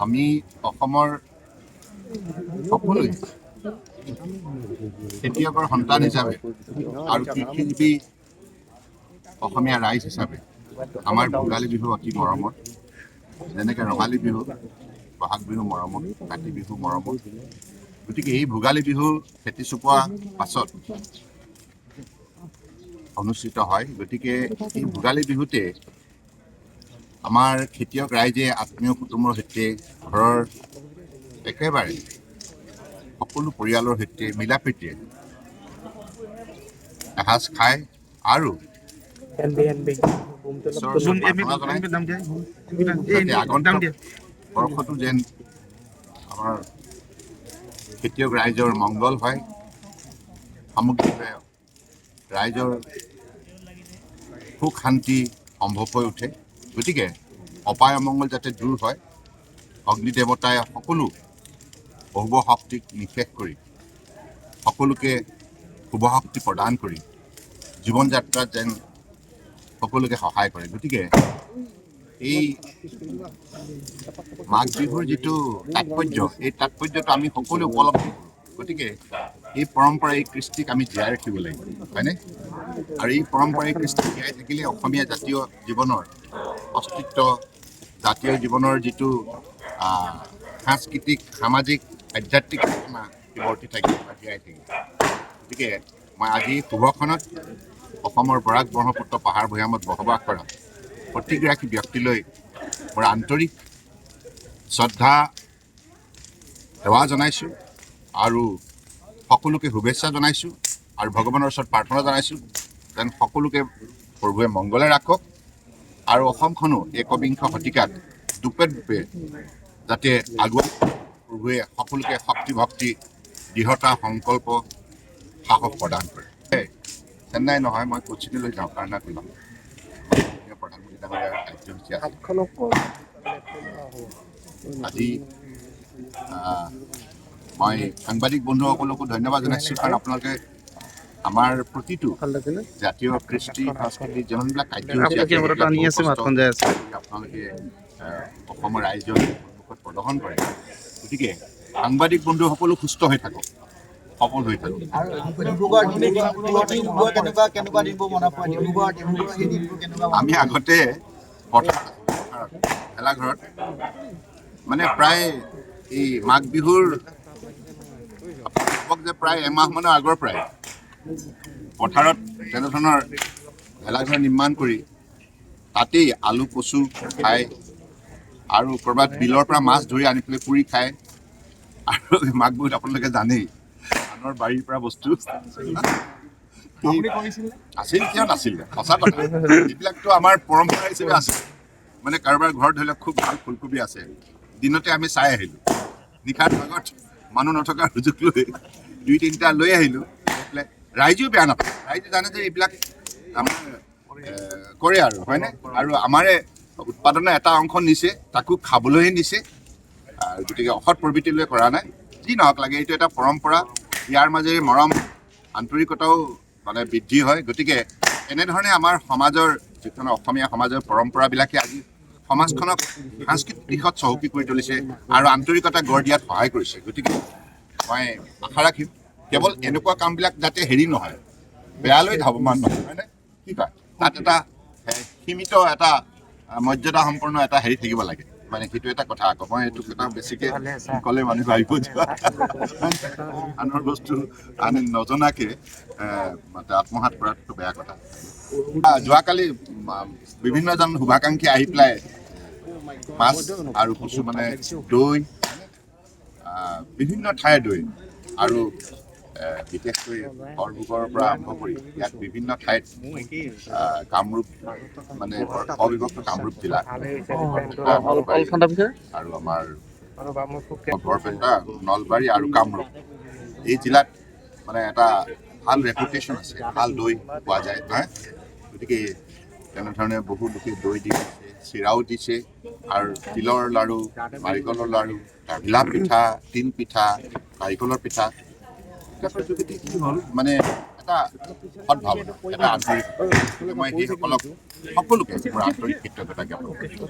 আমি অসমৰ সকলোৱে খেতিয়কৰ সন্তান হিচাপে আৰু কৃষিজীৱী অসমীয়া ৰাইজ হিচাপে আমাৰ ভোগালী বিহু অতি মৰমৰ, যেনেকৈ ৰঙালী বিহু, বহাগ বিহু মৰমৰ, কাতি বিহু মৰমৰ। গতিকে এই ভোগালী বিহু খেতি চপোৱা পাছত অনুষ্ঠিত হয়। গতিকে এই ভোগালী বিহুতে আমাৰ খেতিয়ক ৰাইজে আত্মীয় কুটুমৰ সৈতে ঘৰৰ একেবাৰে সকলো পৰিয়ালৰ সৈতে মিলা প্ৰীতিৰে এসাঁজ খায় আৰু আগন্তুক বৰ্ষতো যেন আমাৰ খেতিয়ক ৰাইজৰ মংগল হয়, সামগ্ৰিকভাৱে ৰাইজৰ সুখ শান্তি সম্ভৱ হৈ উঠে। গতিকে অপায় অমংগল যাতে দূৰ হয়, অগ্নি দেৱতাই সকলো অশুভ শক্তিক নিঃশেষ কৰি সকলোকে শুভ শক্তি প্ৰদান কৰি জীৱন যাত্ৰাত যেন সকলোকে সহায় কৰে। গতিকে এই মাঘ বিহুৰ যিটো তাৎপৰ্য, এই তাৎপৰ্যটো আমি সকলোৱে উপলব্ধি কৰোঁ। গতিকে এই পৰম্পৰা, এই কৃষ্টিক আমি জীয়াই ৰাখিব লাগিব, হয়নে? আৰু এই পৰম্পৰা, এই কৃষ্টি জীয়াই থাকিলে অসমীয়া জাতীয় জীৱনৰ অস্তিত্ব, জাতীয় জীৱনৰ যিটো সাংস্কৃতিক, সামাজিক, আধ্যাত্মিক ঘটনা বৰ্তি থাকিব বা জীয়াই থাকিব। গতিকে মই আজি শুভক্ষণত অসমৰ বৰাক ব্ৰহ্মপুত্ৰ পাহাৰ ভৈয়ামত বসবাস কৰা প্ৰতিগৰাকী ব্যক্তিলৈ মোৰ আন্তৰিক শ্ৰদ্ধা সেৱা জনাইছোঁ আৰু সকলোকে শুভেচ্ছা জনাইছোঁ আৰু ভগৱানৰ ওচৰত প্ৰাৰ্থনা জনাইছোঁ যেন সকলোকে প্ৰভুৱে মংগলে ৰাখক আৰু অসমখনো একবিংশ শতিকাত দূপে দূপে যাতে আগুৱাই প্ৰভুৱে সকলোকে শক্তি ভক্তি, দৃঢ়তা, সংকল্প, সাহস প্ৰদান কৰে। চেন্নাই নহয়, মই কোচিনলৈ যাওঁ এৰ্নাকুলাম, প্ৰধানমন্ত্ৰী ডাঙৰীয়াৰ কাৰ্যসূচী আছে। আজি মই সাংবাদিক বন্ধুসকলকো ধন্যবাদ জনাইছোঁ, কাৰণ আপোনালোকে আমাৰ প্ৰতিটো জাতীয় কৃষ্টি সংস্কৃতিৰ যিমানবিলাক কাৰ্যসূচী আছে আপোনালোকে অসমৰ ৰাইজৰ সন্মুখত প্ৰদৰ্শন কৰে। গতিকে সাংবাদিক বন্ধুসকলো সুস্থ হৈ থাকক, সফল হৈ থাকক। আমি আগতে ভেলাঘৰত মানে প্ৰায় এই মাঘ বিহুৰ যে প্ৰায় এমাহমানৰ আগৰ পৰাই পথাৰত তেনেধৰণৰ ভেলাঘৰ নিৰ্মাণ কৰি তাতেই আলু কচু খায় আৰু ক'ৰবাত বিলৰ পৰা মাছ ধৰি আনি পেলাই পুৰি খায়। আৰু মাঘ বিহুত আপোনালোকে জানেই আনৰ বাৰীৰ পৰা বস্তু আছিল, কিয় নাছিলে, সঁচা কথা। এইবিলাকতো আমাৰ পৰম্পৰা হিচাপে আছে। মানে কাৰোবাৰ ঘৰত ধৰি লওক খুব ভাল ফুলকবি আছে, দিনতে আমি চাই আহিলোঁ, নিশাৰ ভাগত মানুহ নথকাৰ সুযোগ লৈ 2-3টা লৈ আহিলোঁ। ৰাইজেও বেয়া নাপায়, ৰাইজে জানে যে এইবিলাক আমাৰ কৰে আৰু, হয়নে? আৰু আমাৰে উৎপাদনৰ এটা অংশ নিছে, তাকো খাবলৈহে নিছে। গতিকে অসৎ প্ৰবৃত্তিলৈ কৰা নাই। যি নহওক লাগে, এইটো এটা পৰম্পৰা, ইয়াৰ মাজেৰে মৰম আন্তৰিকতাও মানে বৃদ্ধি হয়। গতিকে এনেধৰণে আমাৰ সমাজৰ যিখন অসমীয়া সমাজৰ পৰম্পৰাবিলাকে আজি সমাজখনক সাংস্কৃতিক দিশত চহকী কৰি তুলিছে আৰু আন্তৰিকতা গঢ় দিয়াত সহায় কৰিছে। গতিকে মই আশা ৰাখিম কেৱল এনেকুৱা কামবিলাক যাতে হেৰি নহয়, বেয়ালৈ ধাৱমান নহয়, হয়নে? কি কয়, তাত এটা সীমিত এটা মৰ্যাদা সম্পন্ন এটা হেৰি থাকিব লাগে, মানে সেইটো এটা কথা। আকৌ মই এইটো কথা বেছিকৈ ক'লে মানুহ ভাবিব যোৱা, আনৰ বস্তু আনি নজনাকৈ আত্মসাৎ কৰাটো বেয়া কথা। যোৱাকালি বিভিন্নজন শুভাকাংক্ষী আহি পেলাই মাছ আৰু কিছুমানে দৈ, বিভিন্ন ঠাইৰ দৈ আৰু বিশেষকৈ বৰভোগৰ পৰা আৰম্ভ কৰি ইয়াত বিভিন্ন ঠাইত কামৰূপ মানে অবিভক্ত কামৰূপ জিলা আৰু আমাৰ বৰপেটা, নলবাৰী আৰু কামৰূপ, এই জিলাত মানে এটা ভাল ৰেপুটেশ্যন আছে, ভাল দৈ পোৱা যায় নহয়। গতিকে তেনেধৰণে বহু লোকে দৈ দি দিছে, চিৰাও দিছে আৰু তিলৰ লাড়ু, নাৰিকলৰ লাড়ু, ঘিলা পিঠা, তিল পিঠা, নাৰিকলৰ পিঠা, এইবিলাকৰ যোগেদি কি হ'ল মানে এটা সদ্ভাৱনা, এটা আন্তৰিকতা। মই সেইসকলক সকলোকে মোৰ আন্তৰিক কৃতজ্ঞতা জ্ঞাপন কৰিছোঁ।